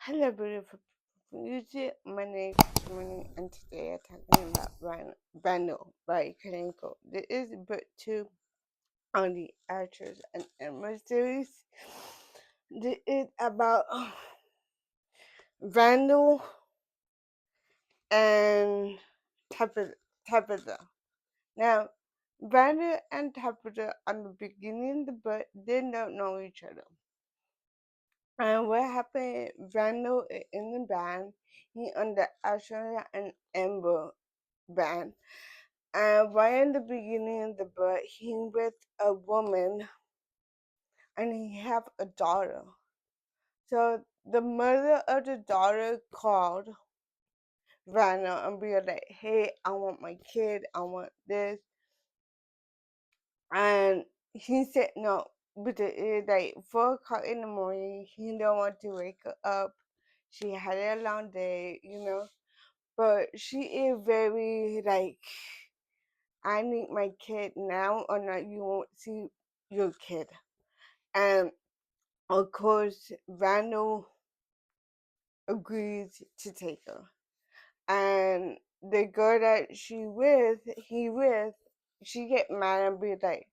Hello, beautiful people. YouTube. My name is Money, and today I'm talking about Vandal by Kaneko. This is book 2 on the Actors and Emma series. This is about Vandal and Tabitha. Now, Vandal and Tabitha, on the beginning of the book, they don't know each other. And what happened, Vandal is in the band. He on the Asher and Amber band. And right in the beginning of the book, he with a woman and he have a daughter. So the mother of the daughter called Vandal and be like, hey, I want my kid, I want this. And he said no, because it's like 4 o'clock in the morning, he don't want to wake her up. She had a long day, but she is very like, I need my kid now or not you won't see your kid. And of course Vandal agrees to take her. And the girl that he with, she get mad and be like,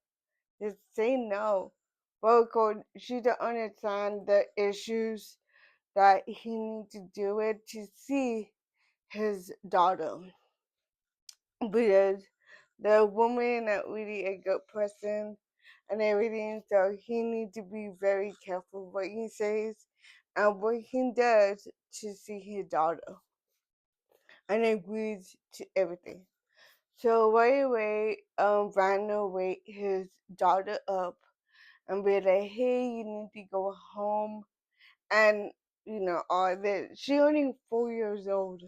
just say no. But of course she don't understand the issues that he need to do it to see his daughter. Because the woman that really a good person and everything, so he needs to be very careful what he says and what he does to see his daughter and agrees to everything. So right away, Randall wake his daughter up and be like, hey, you need to go home and all that. She only 4 years old.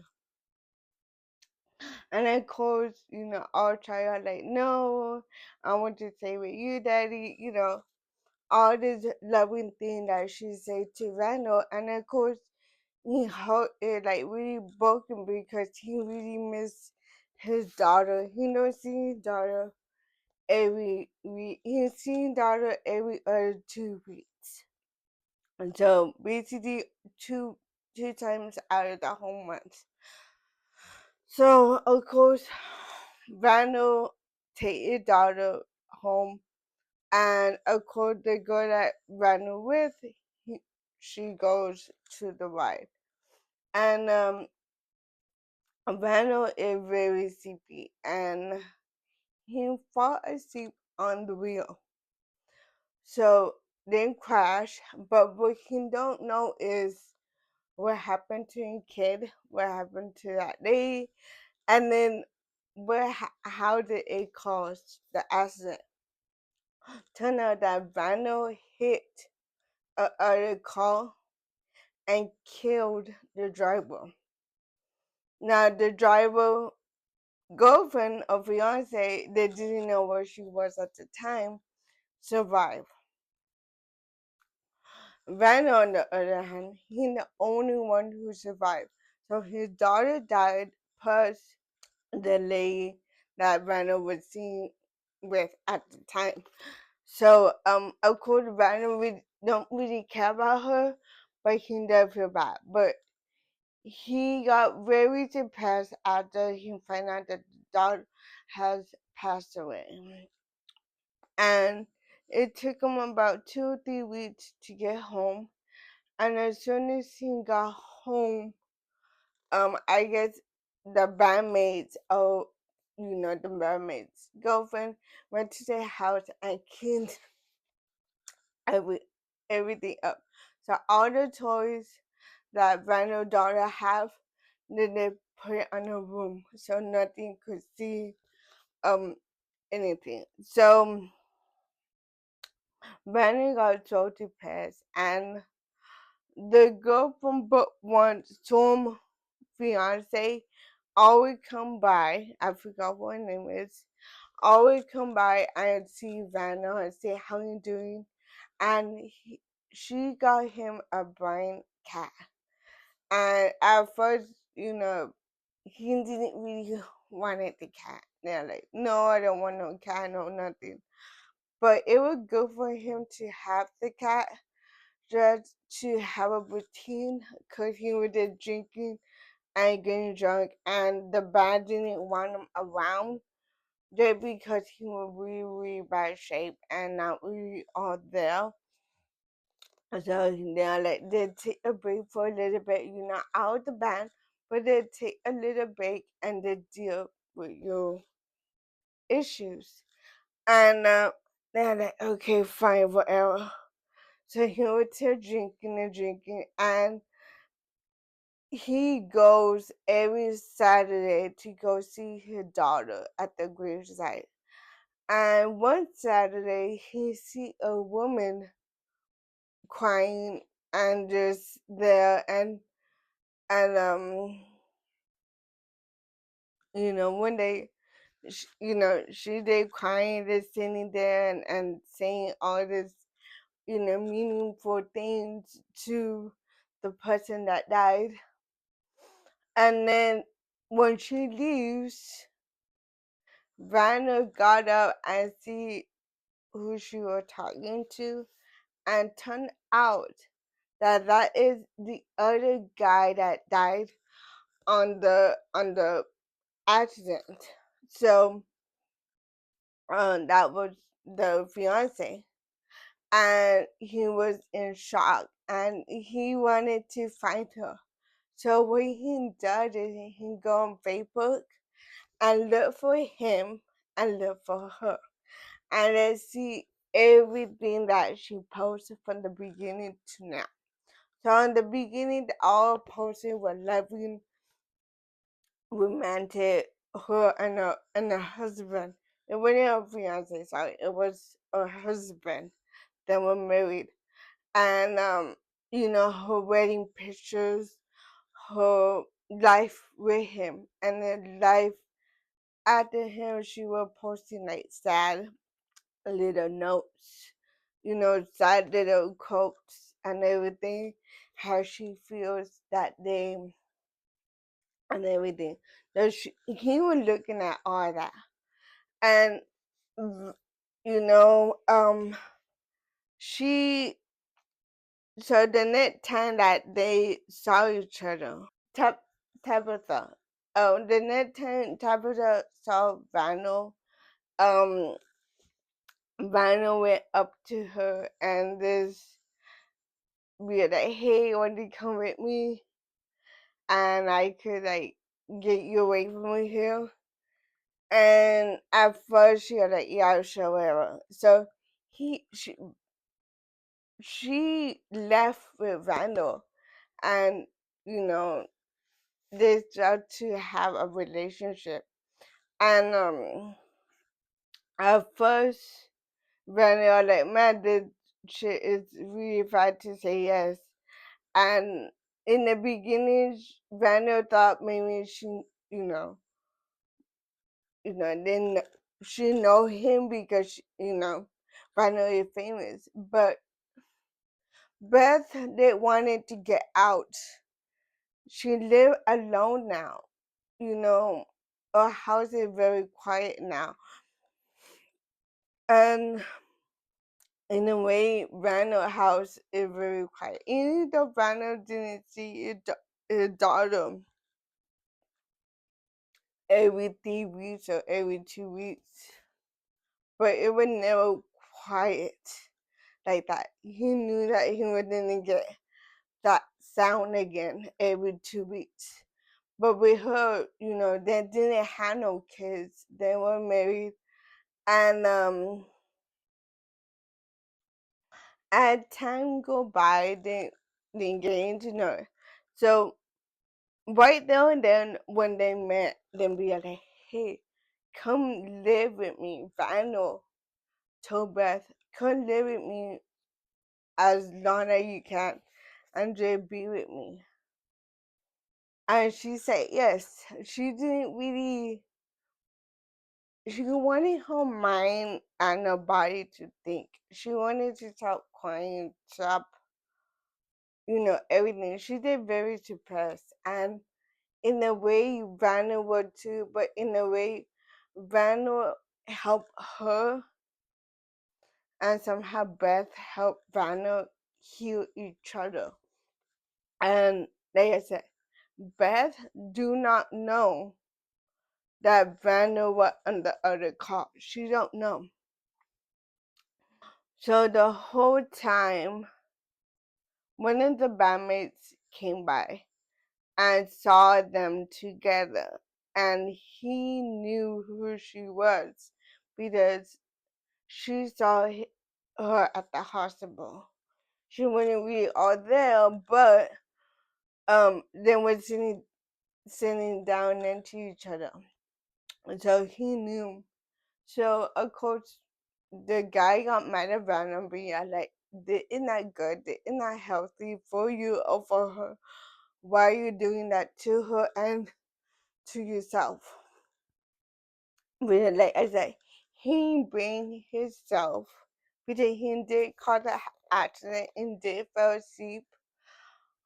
And of course, our child like, no, I want to stay with you, daddy, all this loving thing that she said to Randall. And of course, he hurt it like really broken because he really missed his daughter. He don't see his daughter every week. He see his daughter every other 2 weeks. And so basically two times out of the whole month. So of course, Randall take his daughter home, and of course the girl that Randall with, she goes to the ride, and Randall is very sleepy, and he fall asleep on the wheel. So they crash, but what he don't know is what happened to his kid, what happened to that day, and then how did it cause the accident? Turned out that Vandal hit a other car and killed the driver. Now the driver girlfriend or fiance that didn't know where she was at the time survived. Vandal on the other hand, he's the only one who survived. So his daughter died plus the lady that Vandal was seen with at the time. So, of course, Brandon don't really care about her, but he does feel bad. But he got very depressed after he found out that the dog has passed away. And it took him about 2 or 3 weeks to get home. And as soon as he got home, I guess the bandmates, the bandmates' girlfriend went to their house and killed every everything up. So all the toys that Randall's daughter have, then they put it on a room so nothing could see um anything. So Brandon got so depressed, and the girl from book one, Storm fiance, always come by. I forgot what her name is. Always come by and see Vanna and say how you doing, and she got him a blind cat. And at first, he didn't really wanted the cat. They're like, no, I don't want no cat, no nothing. But it was good for him to have the cat just to have a routine because he was just drinking and getting drunk, and the band didn't want him around just because he was really, really bad shape and not really all there. So now like they take a break for a little bit, you're not out of the band, but they take a little break and they deal with your issues. And they're like, okay, fine, whatever. So he was still drinking and drinking, and he goes every Saturday to go see his daughter at the gravesite. And one Saturday, he see a woman crying and just there, and when they, she they crying, just sitting there and saying all this, meaningful things to the person that died. And then when she leaves, Vanna got up and see who she was talking to, and turned out that that is the other guy that died on the accident. So that was the fiance, and he was in shock, and he wanted to find her. So what he does is he go on Facebook and look for him and look for her, and then see everything that she posted from the beginning to now. So in the beginning, all posted were loving, romantic, her and her husband. It wasn't her fiance, sorry. It was her husband. They were married, and her wedding pictures, her life with him, and then life after him. She was posting like sad little notes, sad little quotes and everything. How she feels that day and everything. So he was looking at all that, and you know, she. So the next time that they saw each other, Tabitha. The next time Tabitha saw Vandal, um, Vandal went up to her and this be like, "Hey, want to come with me? And I could like get you away from here." And at first she was like, "Yeah, sure, whatever." So he she left with Vandal, and you know they start to have a relationship. And at first Vandal was like, "Man, this shit is really hard to say yes." And in the beginning, Vandal thought maybe she, you know, then she know him because Vandal is famous. But Beth did wanted to get out. She live alone now. You know, her house is very quiet now. And in a way, Vandal house is very quiet. Even though Vandal didn't see his daughter every 3 weeks or every 2 weeks, but it was never quiet like that. He knew that he was gonna get that sound again every 2 weeks. But with her, they didn't have no kids. They were married, and as time go by, they getting to know her. So right there and then, when they met, then we are like, "Hey, come live with me." Final told Beth, "Come live with me as long as you can, and just be with me." And she said yes. She didn't really. She wanted her mind and her body to think. She wanted to stop crying, stop, everything. She did very depressed, and in a way, Vanna would too. But in a way, Vanna helped her, and somehow Beth helped Vanna heal each other. And like I said, Beth do not know that Vandal was on the other car. She don't know. So the whole time, one of the bandmates came by and saw them together, and he knew who she was because she saw her at the hospital. She wouldn't be all there, but they were sitting down next to each other, so he knew. So of course, the guy got mad about him, being like, "This is not good. This is not healthy for you or for her. Why are you doing that to her and to yourself?" But like I said, he bring himself because he did cause an accident and did fall asleep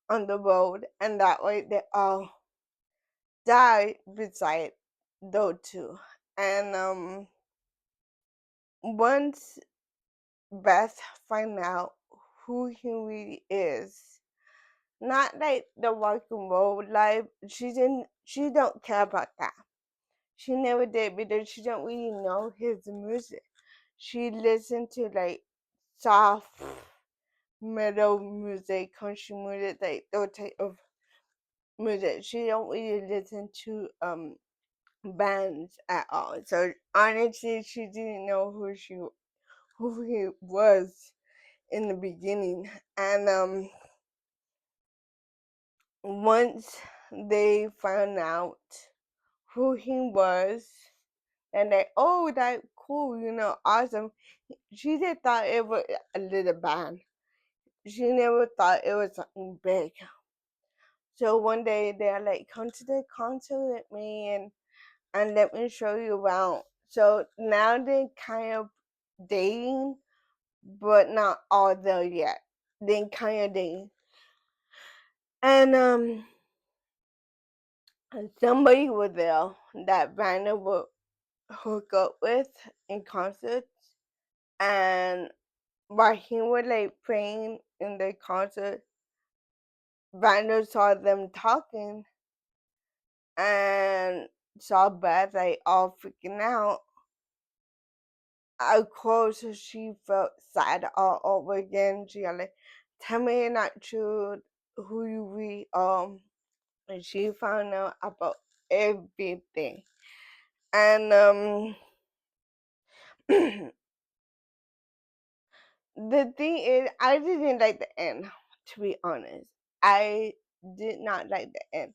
on the road, and that way they all died beside those two. And once Beth find out who he really is, not like the rock and roll life, she don't care about that. She never did because she don't really know his music. She listened to like soft metal music, country music, like those type of music. She don't really listen to bands at all. So honestly, she didn't know who he was in the beginning. And once they found out who he was, and they, oh, that cool, awesome. She just thought it was a little band. She never thought it was something big. So one day they're like, come to the concert with me and let me show you around. So now they're kind of dating, but not all there yet. They kind of dating. And somebody was there that Vanna would hook up with in concerts, and while he was like playing in the concert, Vanna saw them talking and saw Beth like all freaking out. Of course, she felt sad all over again. She got like, "Tell me you're not true, who you really are." And she found out about everything. And the thing is, I didn't like the end. To be honest, I did not like the end.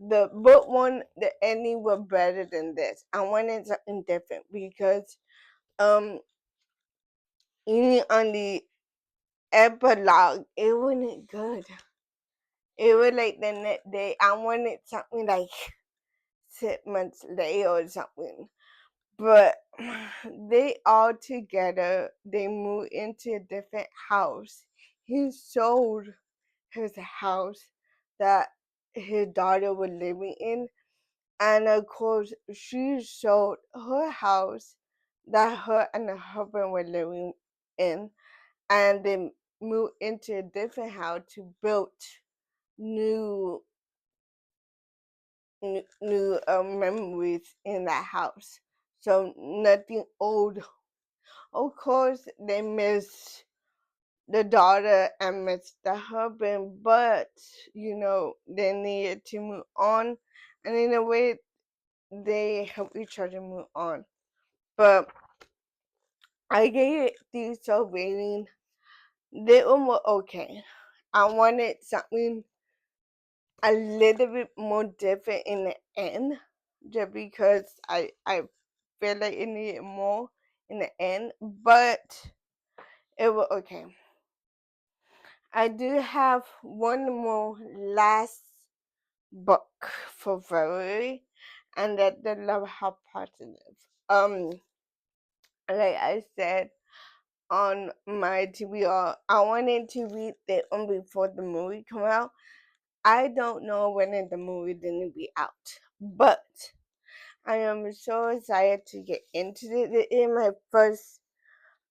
The book one, the ending was better than this. I wanted something different because um, even on the epilogue, it wasn't good. It was like the next day. I wanted something like 6 months later or something. But they all together, they moved into a different house. He sold his house that his daughter was living in. And of course, she sold her house that her and her husband were living in. And they moved into a different house to build new memories in that house. So nothing old. Of course, they miss the daughter and miss the husband, but they needed to move on, and in a way, they help each other move on. But I gave it the star rating. They were okay. I wanted something a little bit more different in the end, just because I feel like it needed more in the end, but it was okay. I do have one more last book for February, and that the Love How Positive. Like I said on my TBR, I wanted to read that one before the movie come out. I don't know when the movie didn't be out, but I am so excited to get into it. It is my first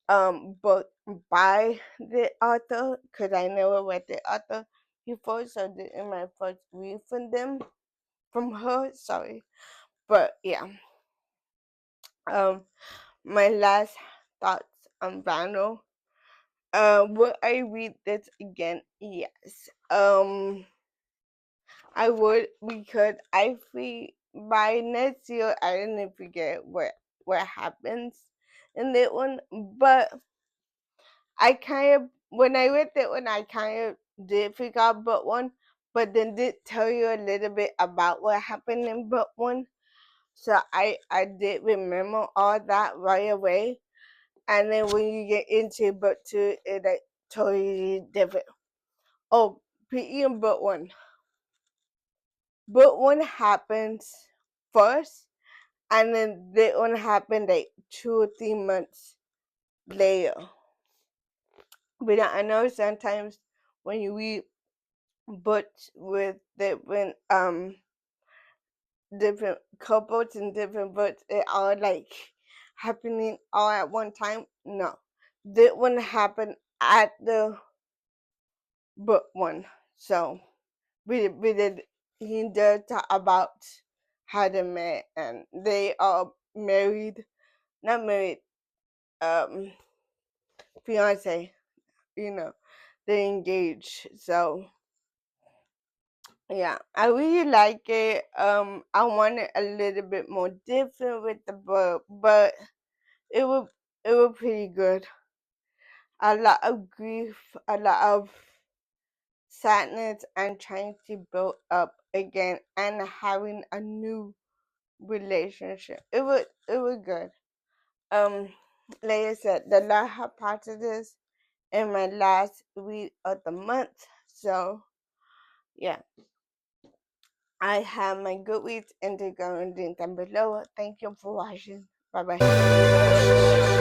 book by the author because I never read the author before, so this is my first read from her. Sorry, but yeah. Um, my last thoughts on Vandal. Would I read this again? Yes. I would because I feel by next year I didn't forget what happens in that one, but I kind of when I read that one I kind of did figure out book one, but then did tell you a little bit about what happened in book one, so I did remember all that right away, and then when you get into book two, it like totally different. Oh, PE in book one. Book one happens first, and then that one happened like 2 or 3 months later. But I know sometimes when you read books with different couples and different books, it all like happening all at one time. No, that one happened at the book one. So we did he did talk about how they met and they are married, not married, um, fiance. You know, they engaged. So yeah, I really like it. I wanted a little bit more different with the book, but it was it was pretty good. A lot of grief, a lot of sadness, and trying to build up again and having a new relationship. It was good. Um, like I said, the last hypothesis in my last week of the month. So yeah, I have my Goodreads and they're going to link down below. Thank you for watching. Bye bye.